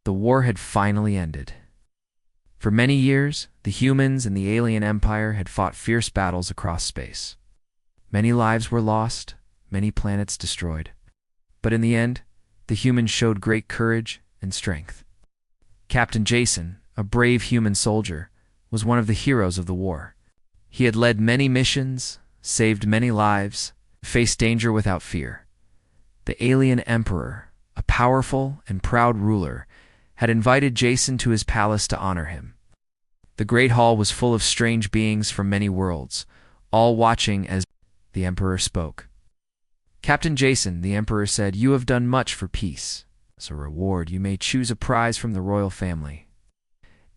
The war had finally ended. For many years, the humans and the alien empire had fought fierce battles across space. Many lives were lost, many planets destroyed. But in the end, the humans showed great courage and strength. Captain Jason, a brave human soldier, was one of the heroes of the war. He had led many missions, saved many lives, faced danger without fear. The alien emperor, a powerful and proud ruler, had invited Jason to his palace to honor him. The great hall was full of strange beings from many worlds, all watching as the emperor spoke. "Captain Jason," the emperor said, "you have done much for peace. As a reward, you may choose a prize from the royal family."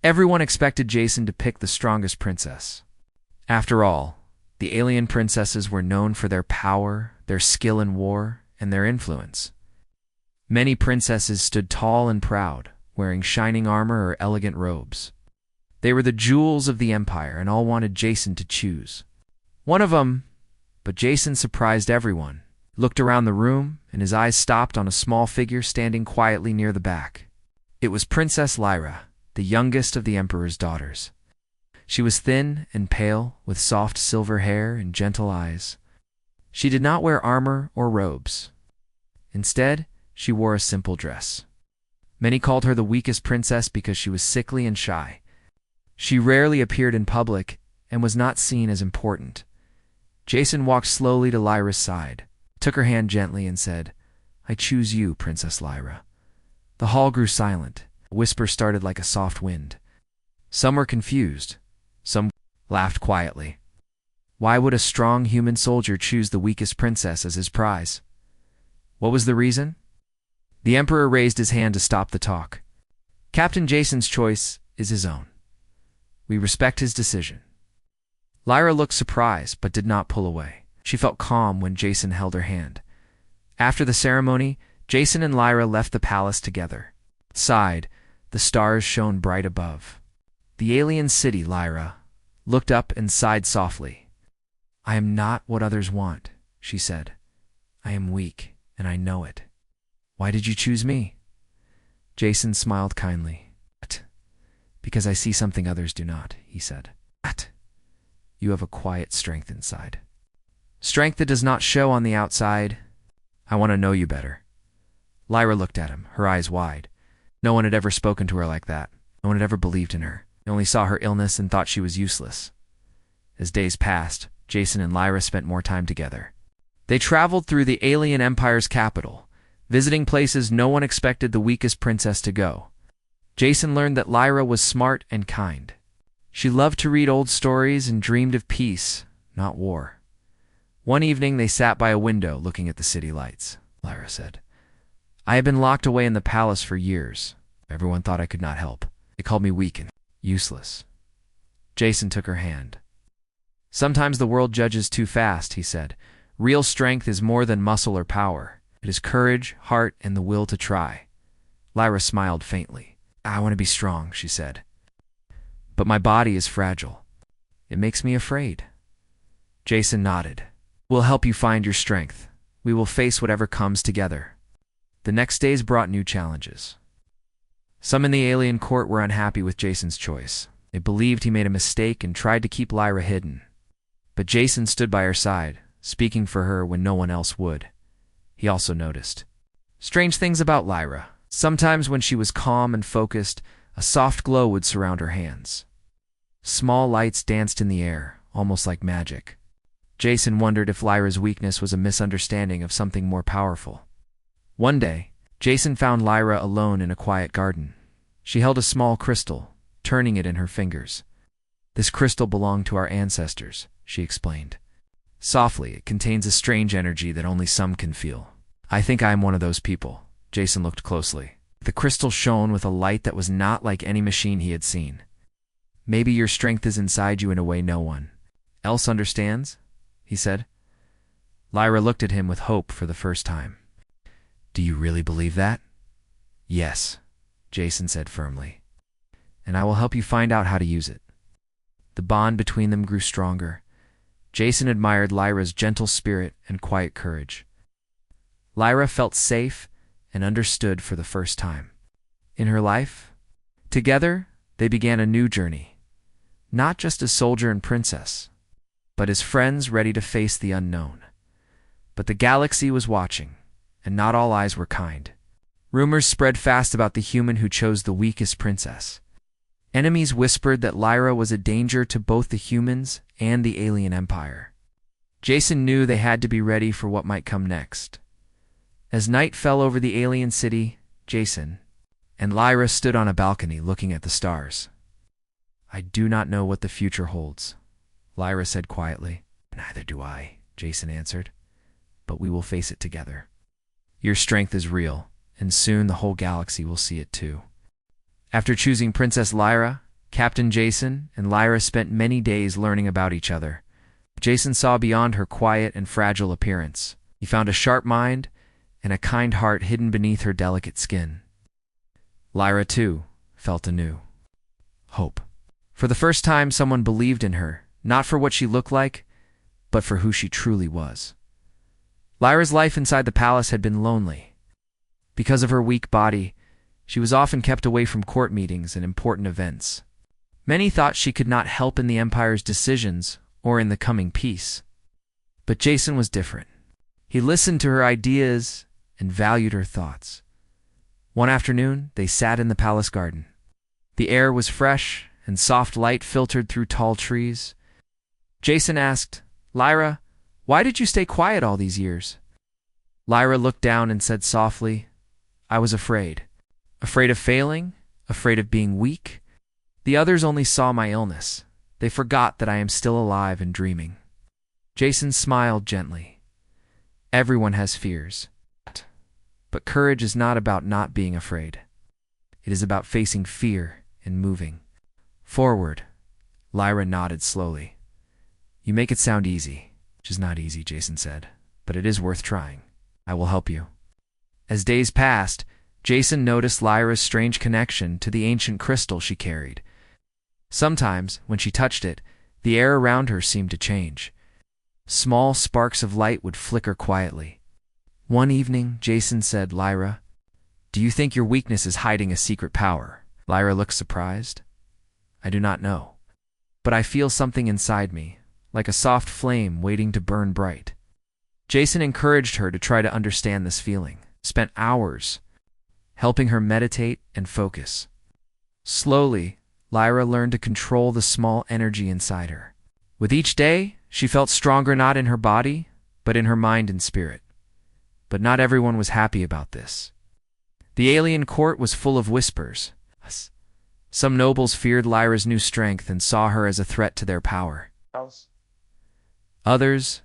Everyone expected Jason to pick the strongest princess. After all, the alien princesses were known for their power, their skill in war, and their influence. Many princesses stood tall and proud, wearing shining armor or elegant robes. They were the jewels of the empire, and all wanted Jason to choose one of them. But Jason surprised everyone. He looked around the room, and his eyes stopped on a small figure standing quietly near the back. It was Princess Lyra, the youngest of the emperor's daughters. She was thin and pale, with soft silver hair and gentle eyes. She did not wear armor or robes. Instead, she wore a simple dress. Many called her the weakest princess because she was sickly and shy. She rarely appeared in public and was not seen as important. Jason walked slowly to Lyra's side, took her hand gently, and said, "I choose you, Princess Lyra." The hall grew silent. A whisper started like a soft wind. Some were confused. Some laughed quietly. Why would a strong human soldier choose the weakest princess as his prize? What was the reason? The emperor raised his hand to stop the talk. "Captain Jason's choice is his own. We respect his decision." Lyra looked surprised but did not pull away. She felt calm when Jason held her hand. After the ceremony, Jason and Lyra left the palace together. Outside, the stars shone bright above. The alien city, Lyra looked up and sighed softly. "I am not what others want," she said. "I am weak, and I know it. Why did you choose me?" Jason smiled kindly. "Because I see something others do not," he said. "You have a quiet strength inside. Strength that does not show on the outside. I want to know you better." Lyra looked at him, her eyes wide. No one had ever spoken to her like that. No one had ever believed in her. They only saw her illness and thought she was useless. As days passed, Jason and Lyra spent more time together. They traveled through the alien empire's capital, visiting places no one expected the weakest princess to go. Jason learned that Lyra was smart and kind. She loved to read old stories and dreamed of peace, not war. One evening, they sat by a window looking at the city lights. Lyra said, "I have been locked away in the palace for years. Everyone thought I could not help. They called me weak and useless." Jason took her hand. "Sometimes the world judges too fast," he said. "Real strength is more than muscle or power. It is courage, heart, and the will to try." Lyra smiled faintly. "I want to be strong," she said. "But my body is fragile. It makes me afraid." Jason nodded. "We'll help you find your strength. We will face whatever comes together." The next days brought new challenges. Some in the alien court were unhappy with Jason's choice. They believed he made a mistake and tried to keep Lyra hidden. But Jason stood by her side, speaking for her when no one else would. He also noticed strange things about Lyra. Sometimes when she was calm and focused, a soft glow would surround her hands. Small lights danced in the air, almost like magic. Jason wondered if Lyra's weakness was a misunderstanding of something more powerful. One day, Jason found Lyra alone in a quiet garden. She held a small crystal, turning it in her fingers. "This crystal belonged to our ancestors," she explained. "Softly, it contains a strange energy that only some can feel. I think I am one of those people." Jason looked closely. The crystal shone with a light that was not like any machine he had seen. "Maybe your strength is inside you in a way no one else understands," he said. Lyra looked at him with hope for the first time. "Do you really believe that?" "Yes," Jason said firmly. "And I will help you find out how to use it." The bond between them grew stronger. Jason admired Lyra's gentle spirit and quiet courage. Lyra felt safe and understood for the first time. in her life. Together, they began a new journey, not just as soldier and princess, but as friends ready to face the unknown. But the galaxy was watching, and not all eyes were kind. Rumors spread fast about the human who chose the weakest princess. Enemies whispered that Lyra was a danger to both the humans and the alien empire. Jason knew they had to be ready for what might come next. As night fell over the alien city, Jason and Lyra stood on a balcony looking at the stars. "I do not know what the future holds," Lyra said quietly. "Neither do I," Jason answered. "But we will face it together. Your strength is real, and soon the whole galaxy will see it too." After choosing Princess Lyra, Captain Jason and Lyra spent many days learning about each other. Jason saw beyond her quiet and fragile appearance. He found a sharp mind and a kind heart hidden beneath her delicate skin. Lyra, too, felt anew hope. For the first time, someone believed in her, not for what she looked like, but for who she truly was. Lyra's life inside the palace had been lonely. Because of her weak body, she was often kept away from court meetings and important events. Many thought she could not help in the Empire's decisions or in the coming peace. But Jason was different. He listened to her ideas and valued her thoughts. One afternoon, they sat in the palace garden. The air was fresh, and soft light filtered through tall trees. Jason asked, "Lyra, why did you stay quiet all these years?" Lyra looked down and said softly, "I was afraid. Afraid of failing, afraid of being weak. The others only saw my illness. They forgot that I am still alive and dreaming." Jason smiled gently. "Everyone has fears. But courage is not about not being afraid. It is about facing fear and moving forward." Lyra nodded slowly. "You make it sound easy." "Which is not easy," Jason said, "but it is worth trying. I will help you." As days passed, Jason noticed Lyra's strange connection to the ancient crystal she carried. Sometimes, when she touched it, the air around her seemed to change. Small sparks of light would flicker quietly. One evening, Jason said, "Lyra, do you think your weakness is hiding a secret power?" Lyra looked surprised. "I do not know. But I feel something inside me, like a soft flame waiting to burn bright." Jason encouraged her to try to understand this feeling, spent hours helping her meditate and focus. Slowly, Lyra learned to control the small energy inside her. With each day, she felt stronger not in her body, but in her mind and spirit. But not everyone was happy about this. The alien court was full of whispers. Some nobles feared Lyra's new strength and saw her as a threat to their power. Others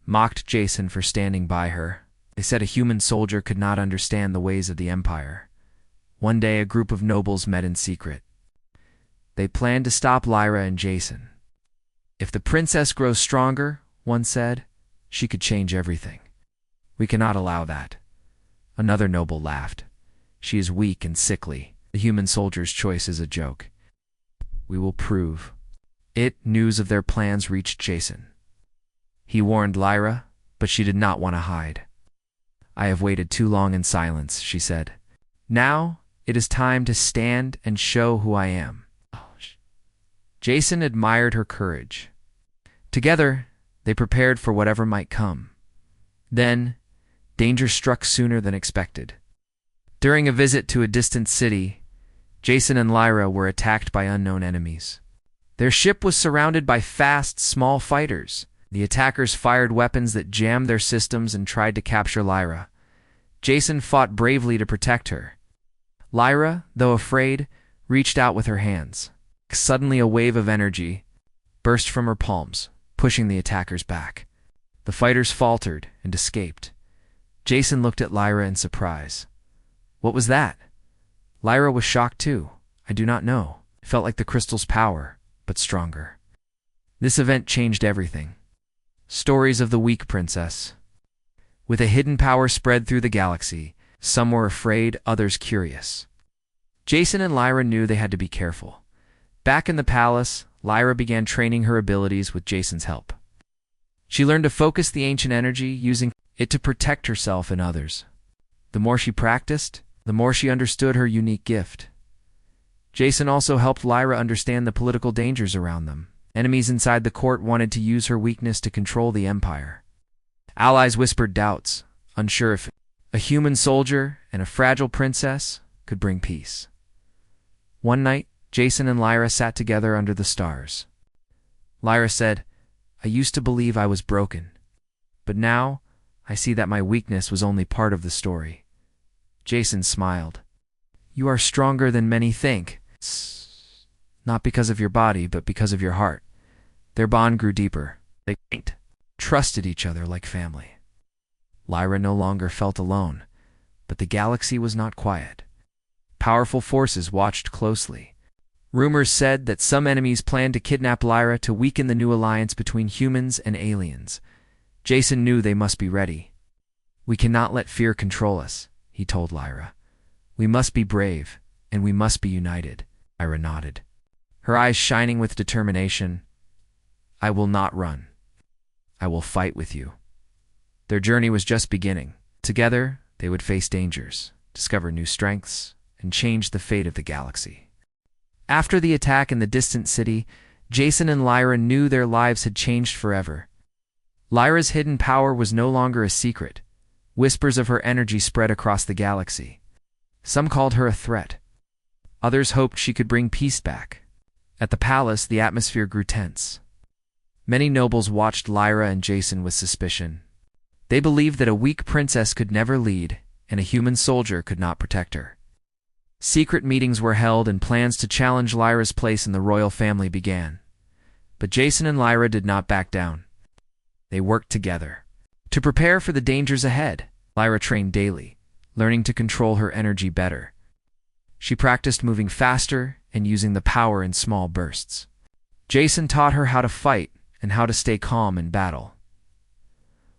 mocked Jason for standing by her. They said a human soldier could not understand the ways of the Empire. One day, a group of nobles met in secret. They planned to stop Lyra and Jason. "If the princess grows stronger," one said, "she could change everything. We cannot allow that." Another noble laughed. "She is weak and sickly. The human soldier's choice is a joke." "We will prove it." News of their plans reached Jason. He warned Lyra, but she did not want to hide. "I have waited too long in silence," she said. "Now it is time to stand and show who I am." Jason admired her courage. Together, they prepared for whatever might come. Then, danger struck sooner than expected. During a visit to a distant city, Jason and Lyra were attacked by unknown enemies. Their ship was surrounded by fast, small fighters. The attackers fired weapons that jammed their systems and tried to capture Lyra. Jason fought bravely to protect her. Lyra, though afraid, reached out with her hands. Suddenly, a wave of energy burst from her palms, pushing the attackers back. The fighters faltered and escaped. Jason looked at Lyra in surprise. "What was that?" Lyra was shocked too. "I do not know. It felt like the crystal's power, but stronger." This event changed everything. Stories of the weak princess. With a hidden power spread through the galaxy, some were afraid, others curious. Jason and Lyra knew they had to be careful. Back in the palace, Lyra began training her abilities with Jason's help. She learned to focus the ancient energy, using it to protect herself and others. The more she practiced, the more she understood her unique gift. Jason also helped Lyra understand the political dangers around them. Enemies inside the court wanted to use her weakness to control the empire. Allies whispered doubts, unsure if a human soldier and a fragile princess could bring peace. One night, Jason and Lyra sat together under the stars. Lyra said, "I used to believe I was broken, but now I see that my weakness was only part of the story." Jason smiled. "You are stronger than many think. Not because of your body, but because of your heart." Their bond grew deeper. They trusted each other like family. Lyra no longer felt alone, but the galaxy was not quiet. Powerful forces watched closely. Rumors said that some enemies planned to kidnap Lyra to weaken the new alliance between humans and aliens. Jason knew they must be ready. "We cannot let fear control us," he told Lyra. "We must be brave, and we must be united." Lyra nodded, her eyes shining with determination. "I will not run. I will fight with you." Their journey was just beginning. Together, they would face dangers, discover new strengths, and change the fate of the galaxy. After the attack in the distant city, Jason and Lyra knew their lives had changed forever. Lyra's hidden power was no longer a secret. Whispers of her energy spread across the galaxy. Some called her a threat. Others hoped she could bring peace back. At the palace, the atmosphere grew tense. Many nobles watched Lyra and Jason with suspicion. They believed that a weak princess could never lead, and a human soldier could not protect her. Secret meetings were held and plans to challenge Lyra's place in the royal family began. But Jason and Lyra did not back down. They worked together. To prepare for the dangers ahead, Lyra trained daily, learning to control her energy better. She practiced moving faster and using the power in small bursts. Jason taught her how to fight and how to stay calm in battle.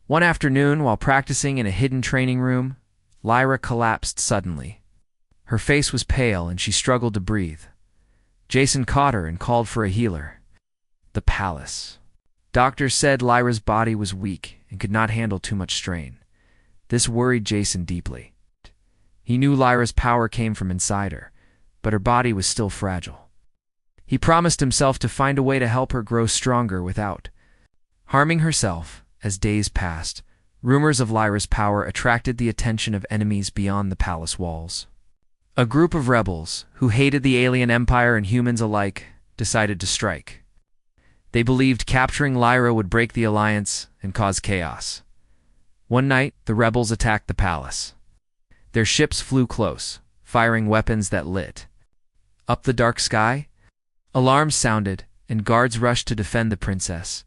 One afternoon, while practicing in a hidden training room, Lyra collapsed suddenly. Her face was pale and she struggled to breathe. Jason caught her and called for a healer. The palace. Doctors said Lyra's body was weak and could not handle too much strain. This worried Jason deeply. He knew Lyra's power came from inside her, but her body was still fragile. He promised himself to find a way to help her grow stronger without harming herself. As days passed, rumors of Lyra's power attracted the attention of enemies beyond the palace walls. A group of rebels, who hated the alien empire and humans alike, decided to strike. They believed capturing Lyra would break the alliance and cause chaos. One night, the rebels attacked the palace. Their ships flew close, firing weapons that lit up the dark sky. Alarms sounded, and guards rushed to defend the princess.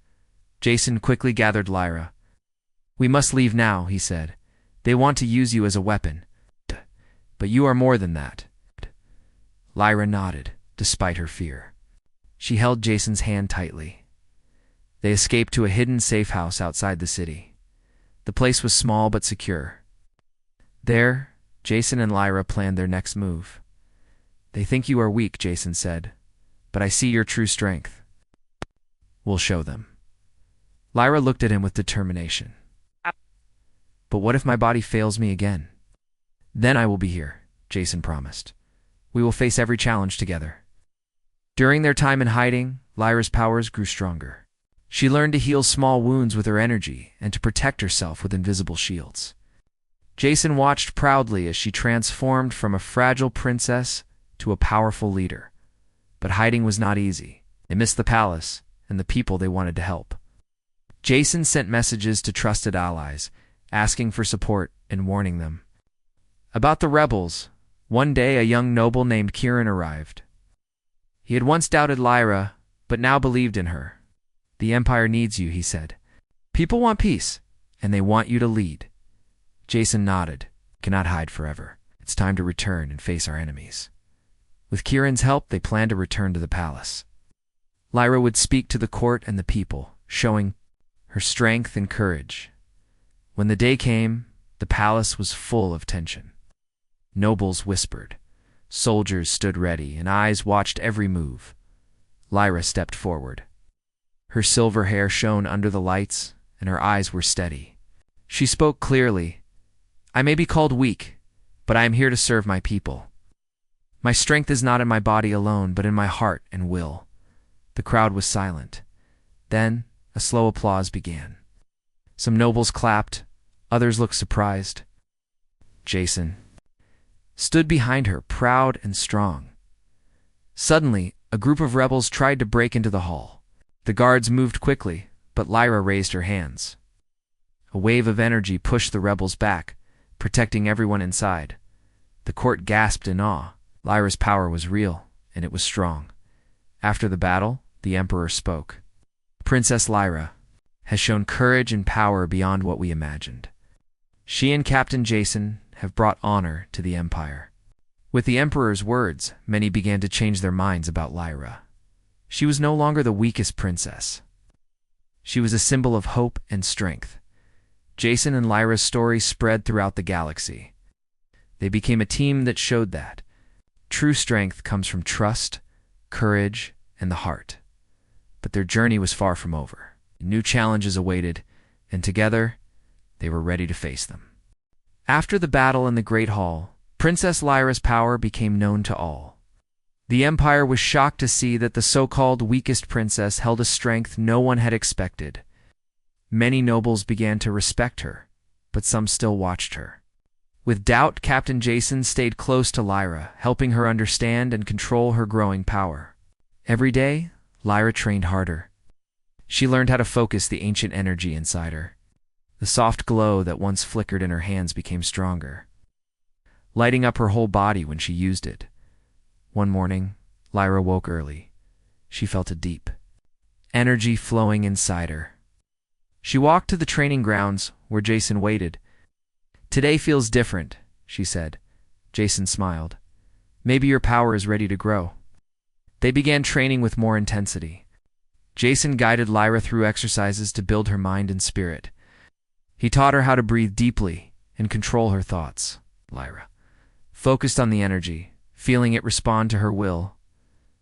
Jason quickly gathered Lyra. "We must leave now," he said. "They want to use you as a weapon. But you are more than that." Lyra nodded, despite her fear. She held Jason's hand tightly. They escaped to a hidden safe house outside the city. The place was small but secure. There, Jason and Lyra planned their next move. "They think you are weak," Jason said, "but I see your true strength. We'll show them." Lyra looked at him with determination. "But what if my body fails me again?" "Then I will be here," Jason promised. "We will face every challenge together." During their time in hiding, Lyra's powers grew stronger. She learned to heal small wounds with her energy and to protect herself with invisible shields. Jason watched proudly as she transformed from a fragile princess to a powerful leader. But hiding was not easy. They missed the palace and the people they wanted to help. Jason sent messages to trusted allies, asking for support and warning them. About the rebels, one day a young noble named Kieran arrived. He had once doubted Lyra, but now believed in her. "The Empire needs you," he said. "People want peace, and they want you to lead." Jason nodded. "Cannot hide forever. It's time to return and face our enemies." With Kieran's help, they planned to return to the palace. Lyra would speak to the court and the people, showing her strength and courage. When the day came, the palace was full of tension. Nobles whispered. Soldiers stood ready, and eyes watched every move. Lyra stepped forward. Her silver hair shone under the lights, and her eyes were steady. She spoke clearly. "I may be called weak, but I am here to serve my people. My strength is not in my body alone, but in my heart and will." The crowd was silent. Then a slow applause began. Some nobles clapped, others looked surprised. Jason stood behind her, proud and strong. Suddenly, a group of rebels tried to break into the hall. The guards moved quickly, but Lyra raised her hands. A wave of energy pushed the rebels back, protecting everyone inside. The court gasped in awe. Lyra's power was real, and it was strong. After the battle, the emperor spoke. "Princess Lyra has shown courage and power beyond what we imagined. She and Captain Jason have brought honor to the empire." With the emperor's words, many began to change their minds about Lyra. She was no longer the weakest princess. She was a symbol of hope and strength. Jason and Lyra's story spread throughout the galaxy. They became a team that showed that true strength comes from trust, courage, and the heart. But their journey was far from over. New challenges awaited, and together, they were ready to face them. After the battle in the Great Hall, Princess Lyra's power became known to all. The Empire was shocked to see that the so-called weakest princess held a strength no one had expected. Many nobles began to respect her, but some still watched her. With doubt, Captain Jason stayed close to Lyra, helping her understand and control her growing power. Every day, Lyra trained harder. She learned how to focus the ancient energy inside her. The soft glow that once flickered in her hands became stronger, lighting up her whole body when she used it. One morning, Lyra woke early. She felt a deep energy flowing inside her. She walked to the training grounds where Jason waited. "Today feels different," she said. Jason smiled. "Maybe your power is ready to grow." They began training with more intensity. Jason guided Lyra through exercises to build her mind and spirit. He taught her how to breathe deeply and control her thoughts. Lyra focused on the energy, feeling it respond to her will.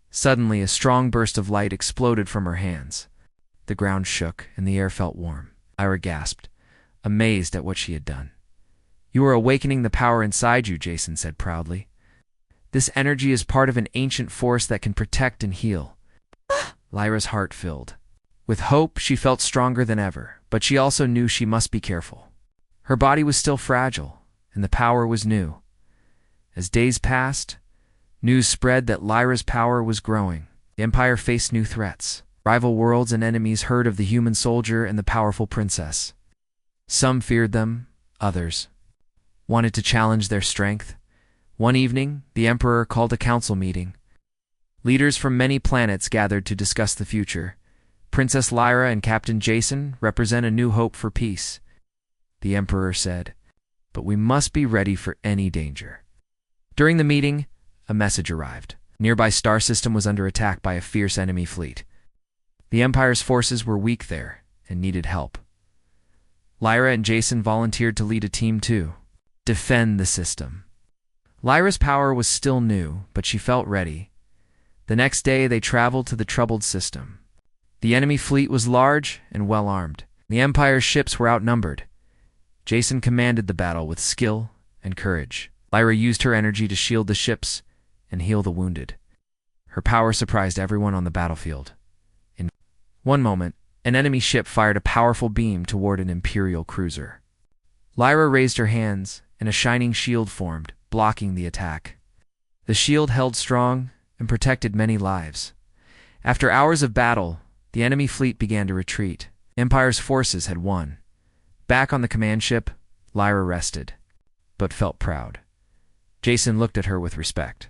Suddenly, a strong burst of light exploded from her hands. The ground shook and the air felt warm. Lyra gasped, amazed at what she had done. "You are awakening the power inside you," Jason said proudly. "This energy is part of an ancient force that can protect and heal." Lyra's heart filled. With hope, she felt stronger than ever, but she also knew she must be careful. Her body was still fragile, and the power was new. As days passed, news spread that Lyra's power was growing. The Empire faced new threats. Rival worlds and enemies heard of the human soldier and the powerful princess. Some feared them, others wanted to challenge their strength. One evening, the Emperor called a council meeting. Leaders from many planets gathered to discuss the future. Princess Lyra and Captain Jason represent a new hope for peace. The Emperor said, "But we must be ready for any danger." During the meeting, a message arrived. A nearby star system was under attack by a fierce enemy fleet. The Empire's forces were weak there and needed help. Lyra and Jason volunteered to lead a team to defend the system. Lyra's power was still new, but she felt ready. The next day, they traveled to the troubled system. The enemy fleet was large and well-armed. The Empire's ships were outnumbered. Jason commanded the battle with skill and courage. Lyra used her energy to shield the ships and heal the wounded. Her power surprised everyone on the battlefield. In one moment, an enemy ship fired a powerful beam toward an Imperial cruiser. Lyra raised her hands, and a shining shield formed, blocking the attack. The shield held strong and protected many lives. After hours of battle, the enemy fleet began to retreat. Empire's forces had won. Back on the command ship, Lyra rested, but felt proud. Jason looked at her with respect.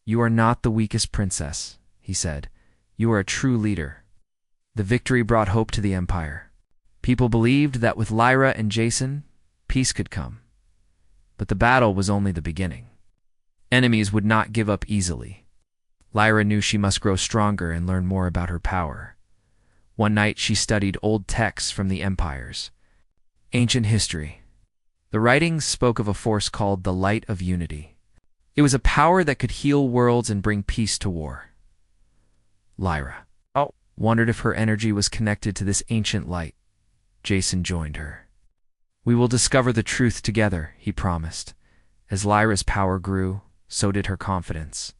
"You are not the weakest princess," he said. "You are a true leader." The victory brought hope to the Empire. People believed that with Lyra and Jason, peace could come. But the battle was only the beginning. Enemies would not give up easily. Lyra knew she must grow stronger and learn more about her power. One night she studied old texts from the empires. Ancient history. The writings spoke of a force called the Light of Unity. It was a power that could heal worlds and bring peace to war. Lyra wondered if her energy was connected to this ancient light. Jason joined her. "We will discover the truth together," he promised. As Lyra's power grew, so did her confidence.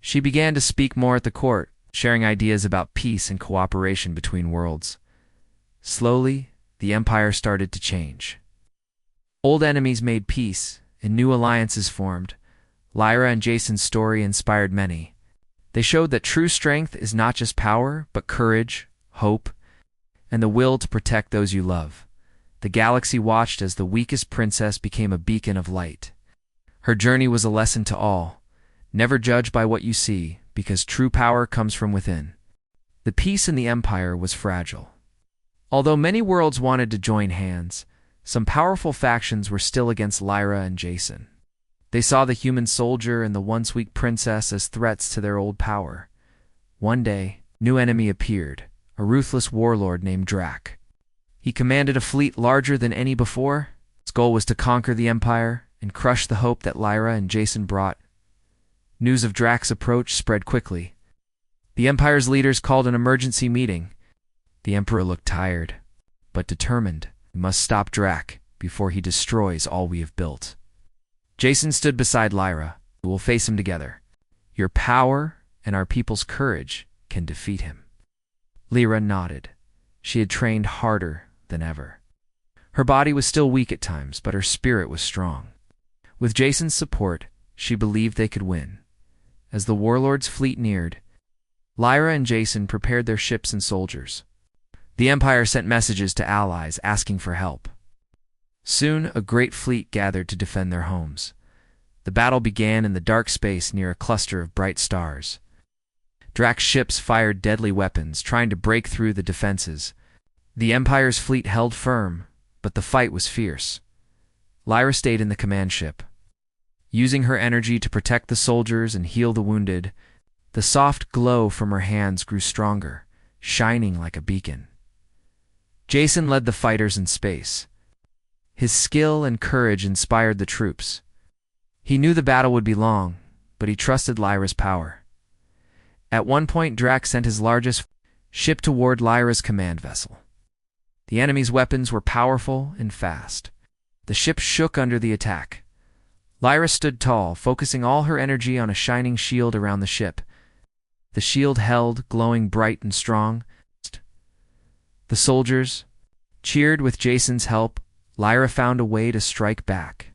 She began to speak more at the court, sharing ideas about peace and cooperation between worlds. Slowly, the empire started to change. Old enemies made peace, and new alliances formed. Lyra and Jason's story inspired many. They showed that true strength is not just power, but courage, hope, and the will to protect those you love. The galaxy watched as the weakest princess became a beacon of light. Her journey was a lesson to all. Never judge by what you see, because true power comes from within. The peace in the empire was fragile. Although many worlds wanted to join hands, some powerful factions were still against Lyra and Jason. They saw the human soldier and the once weak princess as threats to their old power. One day, a new enemy appeared, a ruthless warlord named Drac. He commanded a fleet larger than any before. His goal was to conquer the empire and crush the hope that Lyra and Jason brought. News of Drac's approach spread quickly. The empire's leaders called an emergency meeting. The emperor looked tired, but determined. We must stop Drac before he destroys all we have built. Jason stood beside Lyra. We will face him together. Your power and our people's courage can defeat him. Lyra nodded. She had trained harder than ever. Her body was still weak at times, but her spirit was strong. With Jason's support, she believed they could win. As the warlord's fleet neared, Lyra and Jason prepared their ships and soldiers. The Empire sent messages to allies asking for help. Soon, a great fleet gathered to defend their homes. The battle began in the dark space near a cluster of bright stars. Drac's ships fired deadly weapons, trying to break through the defenses. The Empire's fleet held firm, but the fight was fierce. Lyra stayed in the command ship. Using her energy to protect the soldiers and heal the wounded, the soft glow from her hands grew stronger, shining like a beacon. Jason led the fighters in space. His skill and courage inspired the troops. He knew the battle would be long, but he trusted Lyra's power. At one point, Drac sent his largest ship toward Lyra's command vessel. The enemy's weapons were powerful and fast. The ship shook under the attack. Lyra stood tall, focusing all her energy on a shining shield around the ship. The shield held, glowing bright and strong. The soldiers cheered with Jason's help. Lyra found a way to strike back.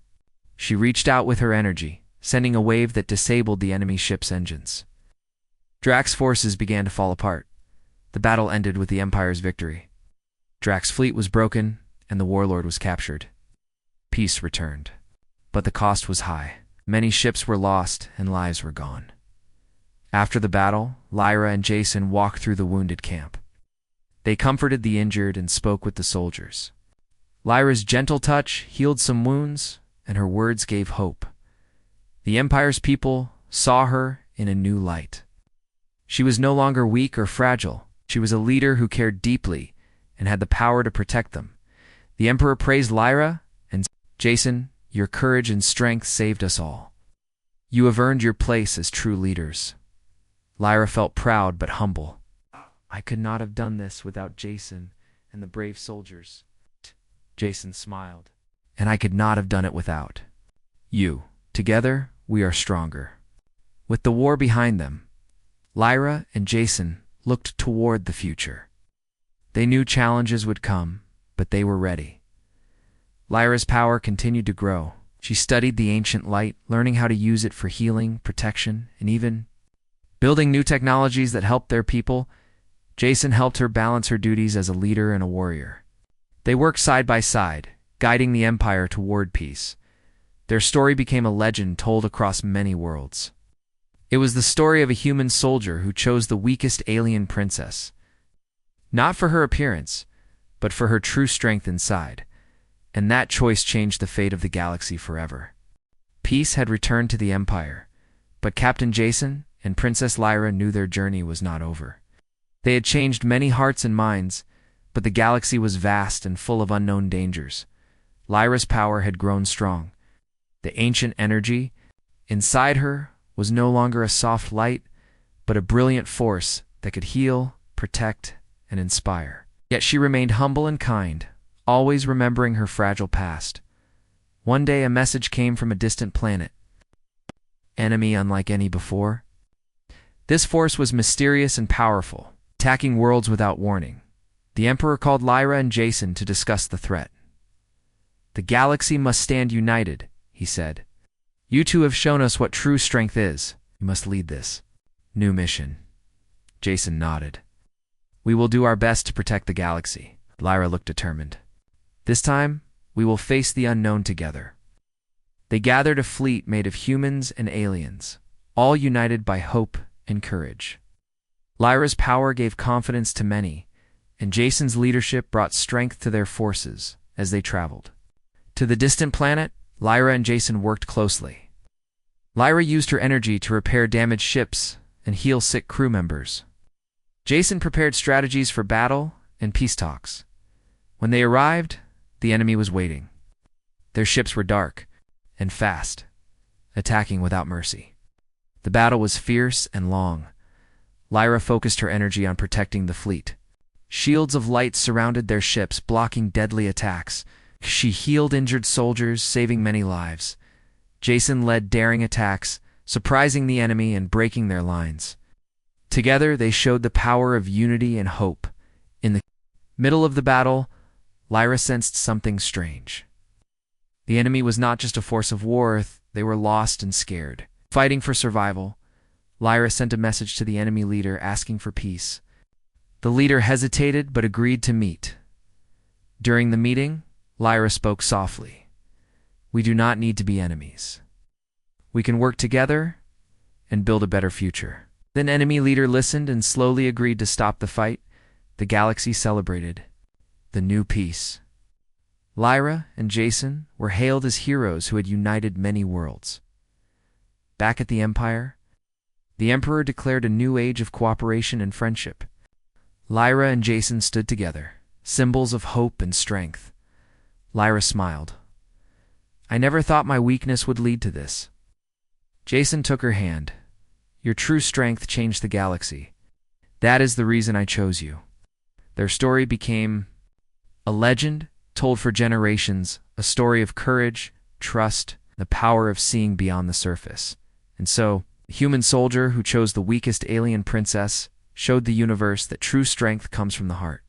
She reached out with her energy, sending a wave that disabled the enemy ship's engines. Drac's forces began to fall apart. The battle ended with the Empire's victory. Drac's fleet was broken, and the warlord was captured. Peace returned. But the cost was high. Many ships were lost, and lives were gone. After the battle, Lyra and Jason walked through the wounded camp. They comforted the injured and spoke with the soldiers. Lyra's gentle touch healed some wounds, and her words gave hope. The Empire's people saw her in a new light. She was no longer weak or fragile. She was a leader who cared deeply and had the power to protect them. The Emperor praised Lyra and said, Jason, your courage and strength saved us all. You have earned your place as true leaders. Lyra felt proud but humble. I could not have done this without Jason and the brave soldiers. Jason smiled. And I could not have done it without you. Together, we are stronger. With the war behind them, Lyra and Jason looked toward the future. They knew challenges would come, but they were ready. Lyra's power continued to grow. She studied the ancient light, learning how to use it for healing, protection, and even building new technologies that helped their people. Jason helped her balance her duties as a leader and a warrior. They worked side by side, guiding the Empire toward peace. Their story became a legend told across many worlds. It was the story of a human soldier who chose the weakest alien princess, not for her appearance, but for her true strength inside. And that choice changed the fate of the galaxy forever. Peace had returned to the Empire, but Captain Jason and Princess Lyra knew their journey was not over. They had changed many hearts and minds, but the galaxy was vast and full of unknown dangers. Lyra's power had grown strong. The ancient energy inside her was no longer a soft light, but a brilliant force that could heal, protect, and inspire. Yet she remained humble and kind, always remembering her fragile past. One day a message came from a distant planet. Enemy unlike any before. This force was mysterious and powerful, attacking worlds without warning. The Emperor called Lyra and Jason to discuss the threat. The galaxy must stand united, he said. You two have shown us what true strength is. You must lead this new mission. Jason nodded. We will do our best to protect the galaxy. Lyra looked determined. This time, we will face the unknown together. They gathered a fleet made of humans and aliens, all united by hope and courage. Lyra's power gave confidence to many, and Jason's leadership brought strength to their forces as they traveled. To the distant planet, Lyra and Jason worked closely. Lyra used her energy to repair damaged ships and heal sick crew members. Jason prepared strategies for battle and peace talks. When they arrived, the enemy was waiting. Their ships were dark and fast, attacking without mercy. The battle was fierce and long. Lyra focused her energy on protecting the fleet. Shields of light surrounded their ships, blocking deadly attacks. She healed injured soldiers, saving many lives. Jason led daring attacks, surprising the enemy and breaking their lines. Together, they showed the power of unity and hope. In the middle of the battle, Lyra sensed something strange. The enemy was not just a force of war, they were lost and scared. Fighting for survival, Lyra sent a message to the enemy leader asking for peace. The leader hesitated but agreed to meet. During the meeting, Lyra spoke softly. We do not need to be enemies. We can work together and build a better future. The enemy leader listened and slowly agreed to stop the fight. The galaxy celebrated the new peace. Lyra and Jason were hailed as heroes who had united many worlds. Back at the Empire, the Emperor declared a new age of cooperation and friendship. Lyra and Jason stood together, symbols of hope and strength. Lyra smiled. I never thought my weakness would lead to this. Jason took her hand. Your true strength changed the galaxy. That is the reason I chose you. Their story became a legend told for generations, a story of courage, trust, the power of seeing beyond the surface. And so, the human soldier who chose the weakest alien princess showed the universe that true strength comes from the heart.